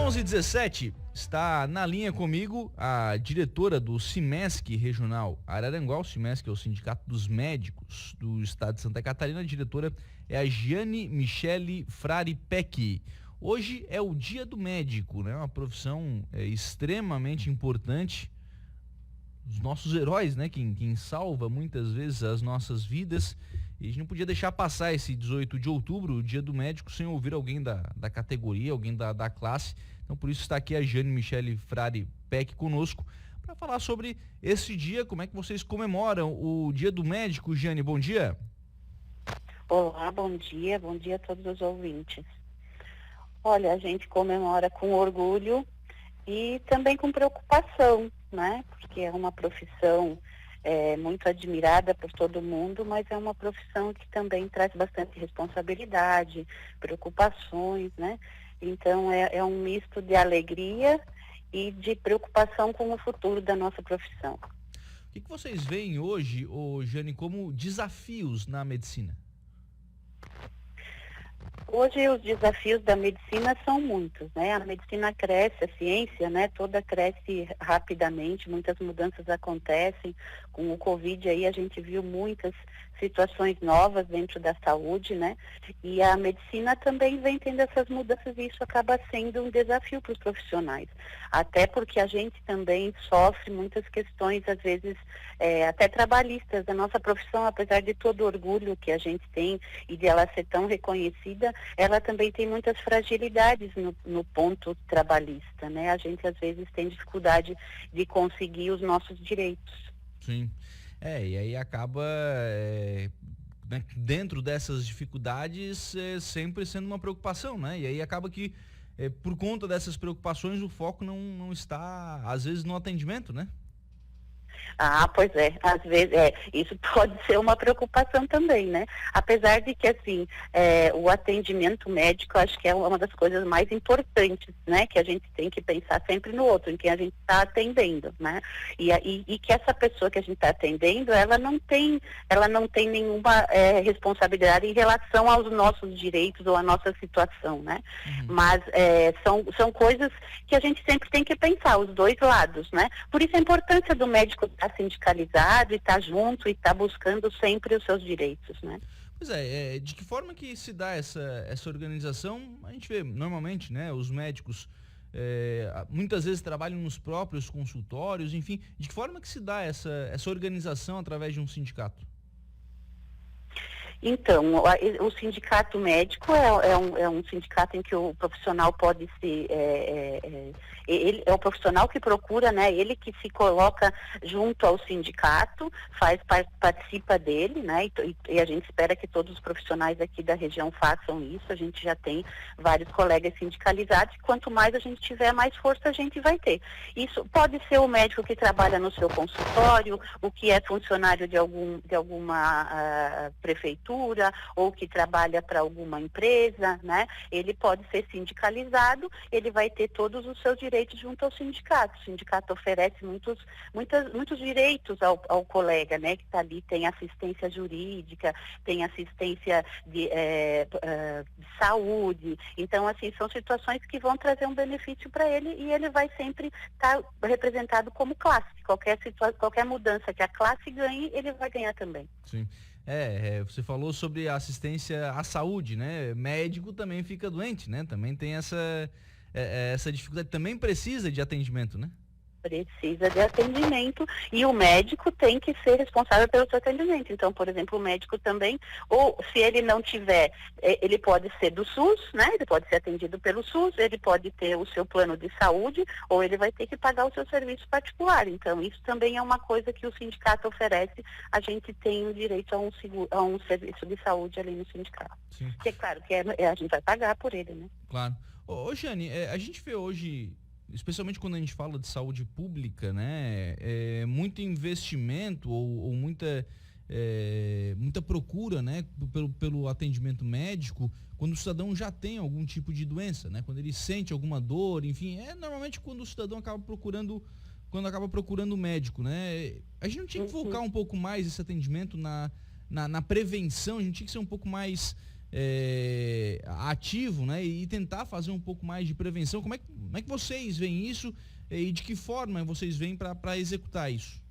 11h17, está na linha comigo a diretora do Cimesc Regional Araranguá. O Cimesc é o Sindicato dos Médicos do Estado de Santa Catarina. A diretora é a Giane Michele Frari Peck. Hoje é o Dia do Médico, né? Uma profissão extremamente importante. Os nossos heróis, né? Quem salva muitas vezes as nossas vidas. E a gente não podia deixar passar esse 18 de outubro, o Dia do Médico, sem ouvir alguém da categoria, alguém da classe. Então, por isso está aqui a Giane Michele Frari Peck conosco para falar sobre esse dia, como é que vocês comemoram o Dia do Médico. Giane, bom dia. Olá, bom dia a todos os ouvintes. Olha, a gente comemora com orgulho e também com preocupação, né? Porque é uma profissão muito admirada por todo mundo, mas é uma profissão que também traz bastante responsabilidade, preocupações, né? Então é um misto de alegria e de preocupação com o futuro da nossa profissão. O que vocês veem hoje, Giane, como desafios na medicina? Hoje os desafios da medicina são muitos, né? A medicina cresce, a ciência, né? Toda cresce rapidamente, muitas mudanças acontecem. Com o Covid aí a gente viu muitas situações novas dentro da saúde, né? E a medicina também vem tendo essas mudanças e isso acaba sendo um desafio para os profissionais. Até porque a gente também sofre muitas questões, às vezes, até trabalhistas da nossa profissão, apesar de todo o orgulho que a gente tem e de ela ser tão reconhecida, ela também tem muitas fragilidades no ponto trabalhista, né? A gente às vezes tem dificuldade de conseguir os nossos direitos. Sim, e aí acaba, né, dentro dessas dificuldades, sempre sendo uma preocupação, né? E aí acaba que, por conta dessas preocupações, o foco não está, às vezes, no atendimento, né? Ah, pois é, às vezes isso pode ser uma preocupação também, né? Apesar de que, assim, o atendimento médico, acho que é uma das coisas mais importantes, né? Que a gente tem que pensar sempre no outro, em quem a gente está atendendo, né? E que essa pessoa que a gente está atendendo, ela não tem nenhuma responsabilidade em relação aos nossos direitos ou à nossa situação, né? Uhum. Mas são coisas que a gente sempre tem que pensar, os dois lados, né? Por isso a importância do médico estar sindicalizado e estar junto e estar buscando sempre os seus direitos, né? Pois de que forma que se dá essa organização? A gente vê normalmente, né, os médicos muitas vezes trabalham nos próprios consultórios, enfim, de que forma que se dá essa organização através de um sindicato? Então, o sindicato médico é um sindicato em que o profissional pode se... ele é o profissional que procura, né? Ele que se coloca junto ao sindicato, participa dele, né? E a gente espera que todos os profissionais aqui da região façam isso. A gente já tem vários colegas sindicalizados e quanto mais a gente tiver, mais força a gente vai ter. Isso pode ser o médico que trabalha no seu consultório, o que é funcionário de alguma prefeitura, ou que trabalha para alguma empresa, né? Ele pode ser sindicalizado, ele vai ter todos os seus direitos junto ao sindicato. O sindicato oferece muitos direitos ao colega, né? Que está ali, tem assistência jurídica, tem assistência de saúde. Então, assim, são situações que vão trazer um benefício para ele e ele vai sempre estar representado como classe. Qualquer mudança que a classe ganhe, ele vai ganhar também. Sim. Você falou sobre a assistência à saúde, né? Médico também fica doente, né? Também tem essa dificuldade, também precisa de atendimento, né? Precisa de atendimento e o médico tem que ser responsável pelo seu atendimento. Então, por exemplo, o médico também, ou se ele não tiver, ele pode ser do SUS, né? Ele pode ser atendido pelo SUS, ele pode ter o seu plano de saúde, ou ele vai ter que pagar o seu serviço particular. Então, isso também é uma coisa que o sindicato oferece. A gente tem o direito a um serviço de saúde ali no sindicato. Sim. Que é claro que a gente vai pagar por ele, né? Claro. Ô Giane, a gente vê hoje, especialmente quando a gente fala de saúde pública, né, muito investimento ou muita procura, né, pelo atendimento médico, quando o cidadão já tem algum tipo de doença, né, quando ele sente alguma dor, enfim, normalmente quando o cidadão acaba procurando o médico, né, a gente não tinha que focar um pouco mais esse atendimento na prevenção, a gente tinha que ser um pouco mais ativo, né? E tentar fazer um pouco mais de prevenção. Como é que vocês veem isso e de que forma vocês veem para executar isso?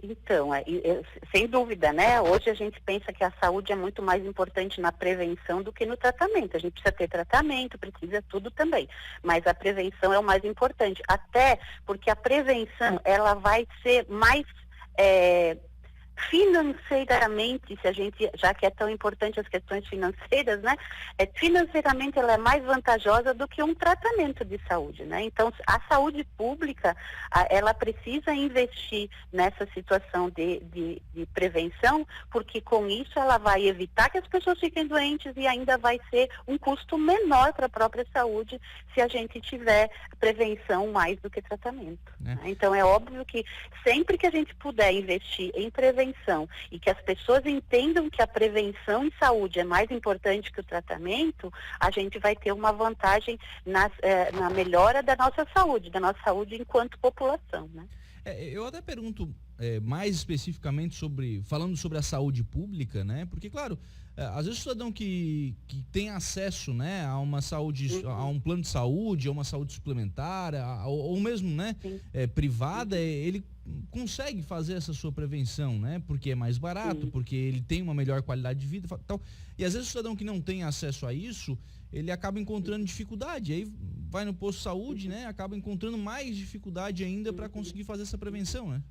Então, sem dúvida, né? Hoje a gente pensa que a saúde é muito mais importante na prevenção do que no tratamento. A gente precisa ter tratamento, precisa tudo também. Mas a prevenção é o mais importante. Até porque a prevenção, ela vai ser mais financeiramente, se a gente, já que é tão importante as questões financeiras, né? Financeiramente ela é mais vantajosa do que um tratamento de saúde, né? Então, a saúde pública, ela precisa investir nessa situação de prevenção, porque com isso ela vai evitar que as pessoas fiquem doentes e ainda vai ser um custo menor para a própria saúde se a gente tiver prevenção mais do que tratamento. Né? Então, é óbvio que sempre que a gente puder investir em prevenção e que as pessoas entendam que a prevenção em saúde é mais importante que o tratamento, a gente vai ter uma vantagem na melhora da nossa saúde enquanto população, né? Eu até pergunto mais especificamente falando sobre a saúde pública, né? Porque, claro, às vezes o cidadão que tem acesso, né, a uma saúde, a um plano de saúde, a uma saúde suplementar, ou mesmo, né, privada, ele consegue fazer essa sua prevenção, né? Porque é mais barato, porque ele tem uma melhor qualidade de vida, tal. E às vezes o cidadão que não tem acesso a isso, ele acaba encontrando dificuldade, aí vai no posto de saúde, né? Acaba encontrando mais dificuldade ainda para conseguir fazer essa prevenção, né?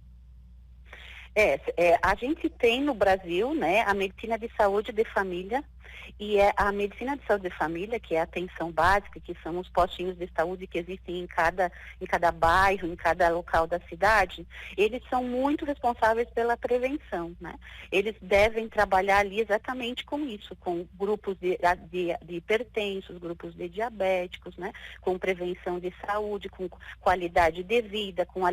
A gente tem no Brasil, né, a medicina de saúde de família, e a medicina de saúde de família, que é a atenção básica, que são os postinhos de saúde que existem em cada bairro, em cada local da cidade, eles são muito responsáveis pela prevenção, né? Eles devem trabalhar ali exatamente com isso, com grupos de hipertensos, grupos de diabéticos, né? Com prevenção de saúde, com qualidade de vida, com a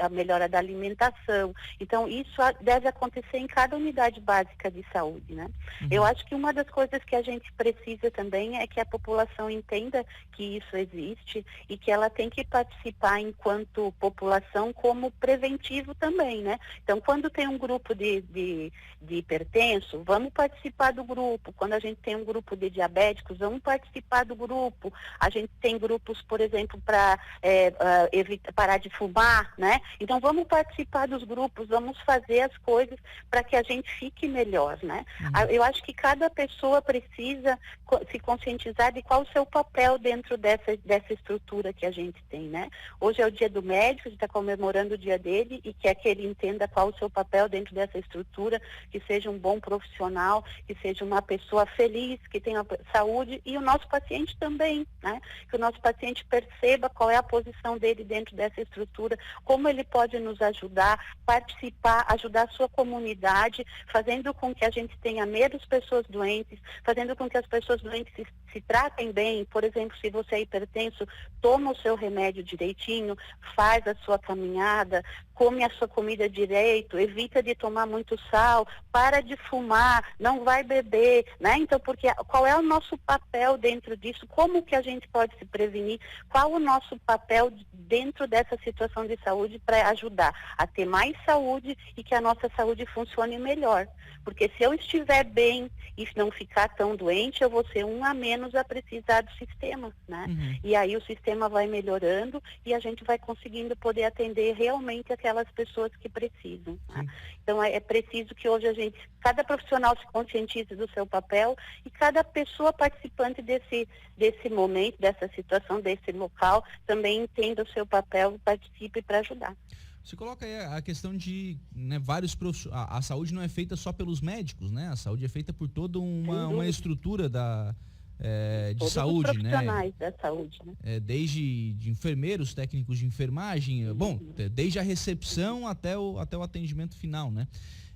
melhora da alimentação. Então, isso deve acontecer em cada unidade básica de saúde, né? Eu acho que uma das coisas que a gente precisa também é que a população entenda que isso existe e que ela tem que participar enquanto população como preventivo também, né? Então, quando tem um grupo de hipertenso, vamos participar do grupo. Quando a gente tem um grupo de diabéticos, vamos participar do grupo. A gente tem grupos, por exemplo, para parar de fumar, né? Então, vamos participar dos grupos, vamos fazer as coisas para que a gente fique melhor, né? Eu acho que cada pessoa precisa se conscientizar de qual o seu papel dentro dessa estrutura que a gente tem, né? Hoje é o dia do médico, a gente está comemorando o dia dele e quer que ele entenda qual o seu papel dentro dessa estrutura, que seja um bom profissional, que seja uma pessoa feliz, que tenha saúde, e o nosso paciente também, né? Que o nosso paciente perceba qual é a posição dele dentro dessa estrutura, como ele pode nos ajudar, participar, ajudar a sua comunidade, fazendo com que a gente tenha menos pessoas doentes, fazendo com que as pessoas doentes se tratem bem. Por exemplo, se você é hipertenso, toma o seu remédio direitinho, faz a sua caminhada, come a sua comida direito, evita de tomar muito sal, para de fumar, não vai beber, né? Então, qual é o nosso papel dentro disso? Como que a gente pode se prevenir? Qual o nosso papel dentro dessa situação de saúde para ajudar a ter mais saúde e que a nossa saúde funcione melhor? Porque se eu estiver bem e não ficar tão doente, eu vou ser um a menos a precisar do sistema, né? E aí o sistema vai melhorando e a gente vai conseguindo poder atender realmente aquelas pessoas que precisam, né? Então é preciso que hoje cada profissional se conscientize do seu papel e cada pessoa participante desse momento, dessa situação, desse local, também entenda o seu papel e participe para ajudar. Você coloca aí a questão de, né, vários profissionais. A saúde não é feita só pelos médicos, né? A saúde é feita por toda uma estrutura de todos saúde, os profissionais, né? Da saúde, né? Desde de enfermeiros, técnicos de enfermagem, desde a recepção até o atendimento final, né?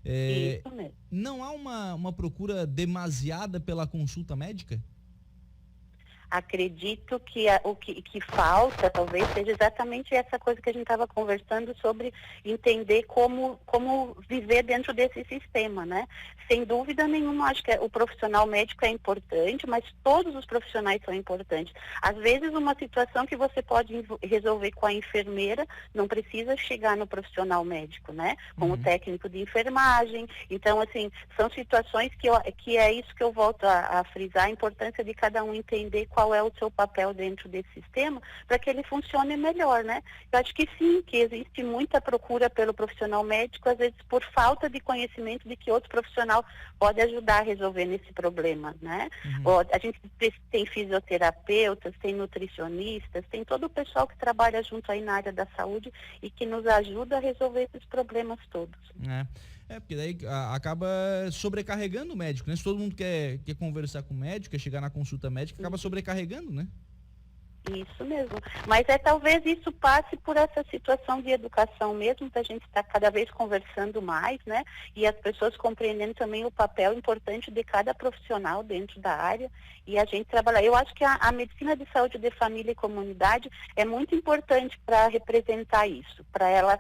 Isso mesmo. Não há uma procura demasiada pela consulta médica? Acredito que o que falta, talvez, seja exatamente essa coisa que a gente estava conversando sobre entender como viver dentro desse sistema, né? Sem dúvida nenhuma, acho que o profissional médico é importante, mas todos os profissionais são importantes. Às vezes, uma situação que você pode resolver com a enfermeira não precisa chegar no profissional médico, né? Com o técnico de enfermagem. Então, assim, são situações que é isso que eu volto a frisar, a importância de cada um entender qual é o seu papel dentro desse sistema para que ele funcione melhor, né? Eu acho que sim, que existe muita procura pelo profissional médico, às vezes por falta de conhecimento de que outro profissional pode ajudar a resolver nesse problema, né? A gente tem fisioterapeutas, tem nutricionistas, tem todo o pessoal que trabalha junto aí na área da saúde e que nos ajuda a resolver esses problemas todos. Porque daí acaba sobrecarregando o médico, né? Se todo mundo quer conversar com o médico, quer chegar na consulta médica, acaba sobrecarregando, né? Isso mesmo. Mas talvez isso passe por essa situação de educação mesmo, da gente estar cada vez conversando mais, né? E as pessoas compreendendo também o papel importante de cada profissional dentro da área e a gente trabalhar. Eu acho que a medicina de saúde de família e comunidade é muito importante para representar isso, para ela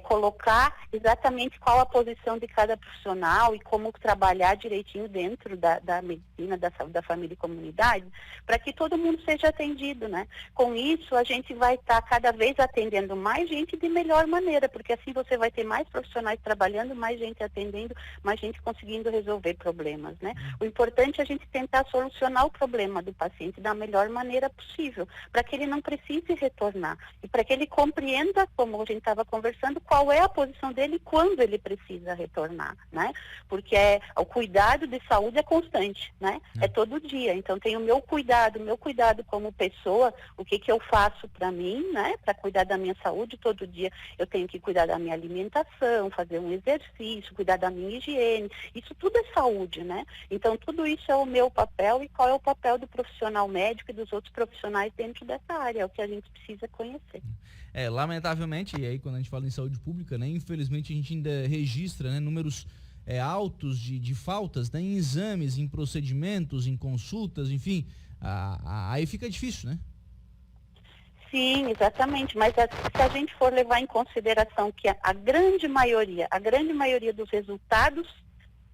colocar exatamente qual a posição de cada profissional e como trabalhar direitinho dentro da medicina da saúde da família e comunidade, para que todo mundo seja atendido, né? Com isso, a gente vai estar cada vez atendendo mais gente de melhor maneira, porque assim você vai ter mais profissionais trabalhando, mais gente atendendo, mais gente conseguindo resolver problemas, né? O importante é a gente tentar solucionar o problema do paciente da melhor maneira possível, para que ele não precise retornar e para que ele compreenda, como a gente estava conversando, qual é a posição dele quando ele precisa retornar, né? Porque o cuidado de saúde é constante, né? É todo dia. Então tem o meu cuidado como pessoa, o que eu faço para mim, né? Para cuidar da minha saúde todo dia. Eu tenho que cuidar da minha alimentação, fazer um exercício, cuidar da minha higiene. Isso tudo é saúde, né? Então tudo isso é o meu papel e qual é o papel do profissional médico e dos outros profissionais dentro dessa área, é o que a gente precisa conhecer. Lamentavelmente, e aí quando a gente fala em saúde pública, né? Infelizmente a gente ainda registra, né, números altos de faltas, né, em exames, em procedimentos, em consultas, enfim, aí fica difícil, né? Sim, exatamente, mas se a gente for levar em consideração que a grande maioria dos resultados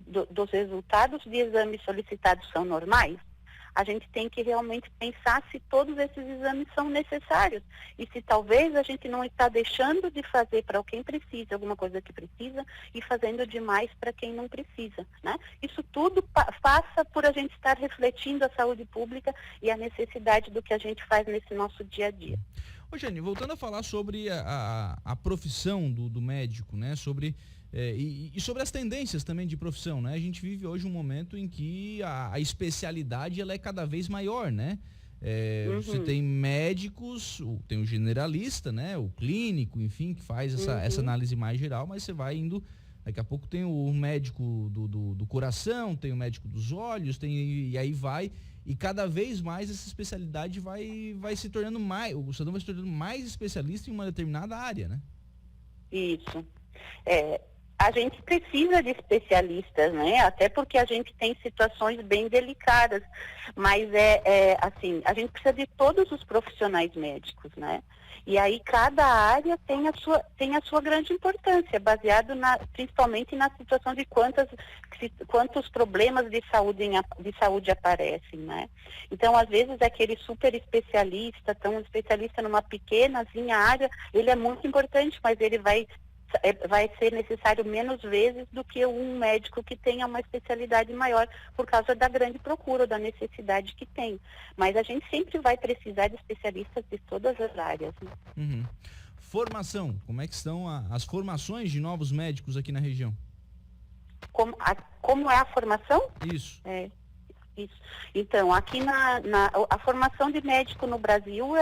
de exames solicitados são normais, a gente tem que realmente pensar se todos esses exames são necessários e se talvez a gente não está deixando de fazer para quem precisa, alguma coisa que precisa, e fazendo demais para quem não precisa, né? Isso tudo passa por a gente estar refletindo a saúde pública e a necessidade do que a gente faz nesse nosso dia a dia. Ô, Jane, voltando a falar sobre a profissão do médico, né? Sobre e sobre as tendências também de profissão, né? A gente vive hoje um momento em que a especialidade ela é cada vez maior, né? Você tem médicos, tem o generalista, né? O clínico, enfim, que faz essa análise mais geral, mas você vai indo, daqui a pouco tem o médico do coração, tem o médico dos olhos, e aí vai, e cada vez mais essa especialidade vai se tornando mais, o cidadão vai se tornando mais especialista em uma determinada área, né? Isso. A gente precisa de especialistas, né? Até porque a gente tem situações bem delicadas, mas assim, a gente precisa de todos os profissionais médicos, né? E aí cada área tem a sua grande importância, baseado principalmente na situação de quantos problemas de saúde aparecem, né? Então, às vezes, aquele super especialista, um especialista numa pequenazinha área, ele é muito importante, mas ele vai ser necessário menos vezes do que um médico que tenha uma especialidade maior por causa da grande procura, da necessidade que tem. Mas a gente sempre vai precisar de especialistas de todas as áreas. Né? Formação, como é que estão as formações de novos médicos aqui na região? Como é a formação? Isso. Isso. Então, aqui a formação de médico no Brasil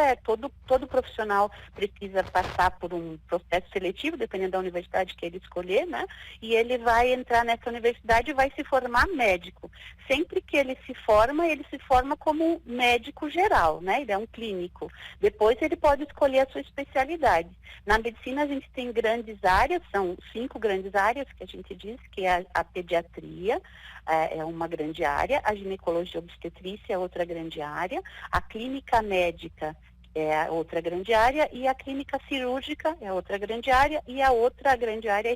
todo profissional precisa passar por um processo seletivo, dependendo da universidade que ele escolher, né? E ele vai entrar nessa universidade e vai se formar médico. Sempre que ele se forma como médico geral, né? Ele é um clínico. Depois ele pode escolher a sua especialidade. Na medicina a gente tem grandes áreas, são 5 grandes áreas que a gente diz, que é a pediatria, é uma grande área, a ginecologia, ginecologia e obstetrícia é outra grande área, a clínica médica é a outra grande área, e a clínica cirúrgica é outra grande área, e a outra grande área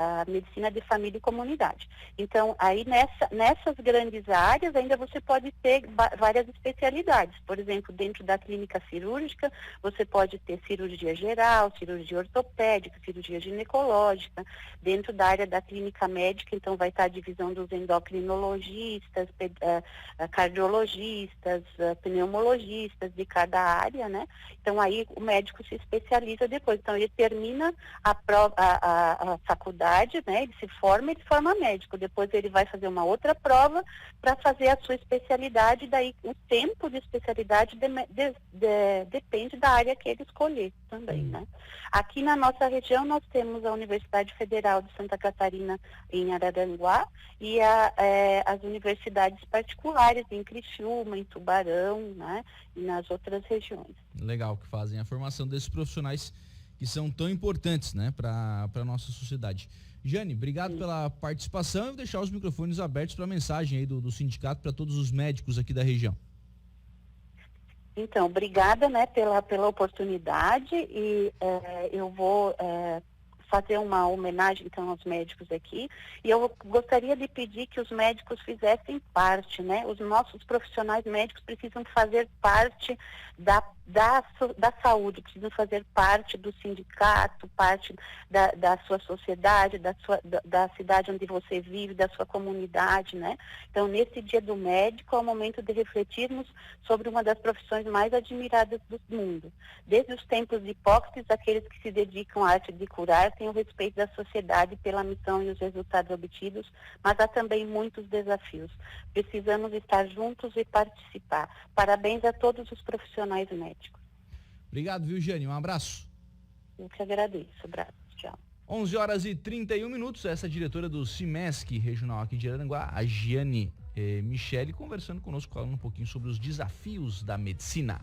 a medicina de família e comunidade. Então, aí nessas grandes áreas ainda você pode ter várias especialidades. Por exemplo, dentro da clínica cirúrgica, você pode ter cirurgia geral, cirurgia ortopédica, cirurgia ginecológica. Dentro da área da clínica médica, então vai estar a divisão dos endocrinologistas, cardiologistas, pneumologistas de cada área, né? Então, aí o médico se especializa depois. Então, ele termina a faculdade, né? Ele se forma médico. Depois ele vai fazer uma outra prova para fazer a sua especialidade. Daí o tempo de especialidade depende da área que ele escolher também, né? Aqui na nossa região nós temos a Universidade Federal de Santa Catarina em Araranguá e as universidades particulares em Criciúma, em Tubarão, né? E nas outras regiões. Legal, que fazem a formação desses profissionais que são tão importantes, né, para a nossa sociedade. Jane, obrigado pela participação. Eu vou deixar os microfones abertos para a mensagem aí do sindicato para todos os médicos aqui da região. Então, obrigada, né, pela oportunidade, e eu vou fazer uma homenagem, então, aos médicos aqui, e eu gostaria de pedir que os médicos fizessem parte, né, os nossos profissionais médicos precisam fazer parte da saúde, precisam fazer parte do sindicato, parte da sua sociedade, da cidade onde você vive, da sua comunidade, né? Então, nesse Dia do Médico, é o momento de refletirmos sobre uma das profissões mais admiradas do mundo. Desde os tempos de Hipócrates, aqueles que se dedicam à arte de curar têm o respeito da sociedade pela missão e os resultados obtidos, mas há também muitos desafios. Precisamos estar juntos e participar. Parabéns a todos os profissionais médicos. Obrigado, viu, Jane? Um abraço. Eu que agradeço. Abraço. Tchau. 11h31, essa é a diretora do CIMESC regional aqui de Araranguá, a Giane Michele, conversando conosco, falando um pouquinho sobre os desafios da medicina.